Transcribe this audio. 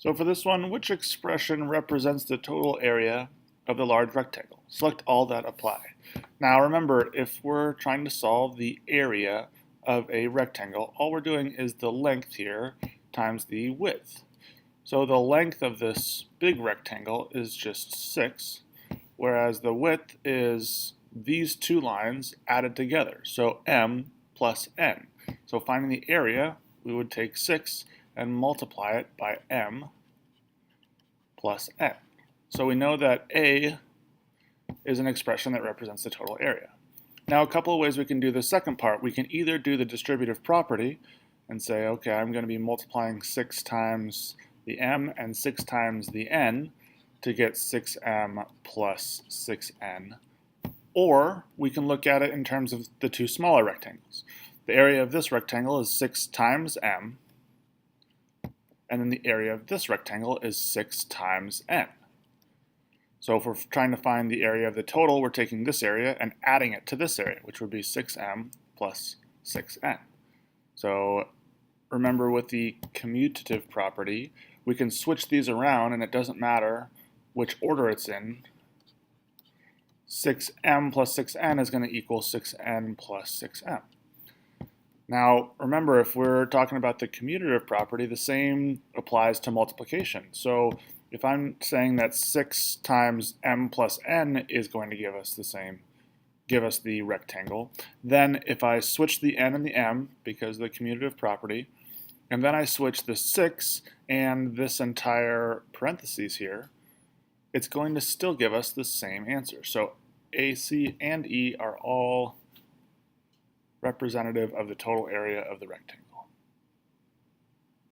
So for this one, which expression represents the total area of the large rectangle? Select all that apply. Now remember, if we're trying to solve the area of a rectangle, all we're doing is the length here times the width. So the length of this big rectangle is just 6, whereas the width is these two lines added together, so m plus n. So finding the area, we would take 6 and multiply it by m plus n. So we know that A is an expression that represents the total area. Now a couple of ways we can do the second part. We can either do the distributive property and say, okay, I'm going to be multiplying 6 times the m and 6 times the n to get 6m plus 6n. Or we can look at it in terms of the two smaller rectangles. The area of this rectangle is 6 times m, and then the area of this rectangle is 6 times n. So if we're trying to find the area of the total, we're taking this area and adding it to this area, which would be 6m plus 6n. So remember, with the commutative property, we can switch these around and it doesn't matter which order it's in. 6m plus 6n is going to equal 6n plus 6m. Now, remember, if we're talking about the commutative property, the same applies to multiplication. So if I'm saying that 6 times m plus n is going to give us the rectangle, then if I switch the n and the m, because of the commutative property, and then I switch the 6 and this entire parentheses here, it's going to still give us the same answer. So A, C, and E are all representative of the total area of the rectangle.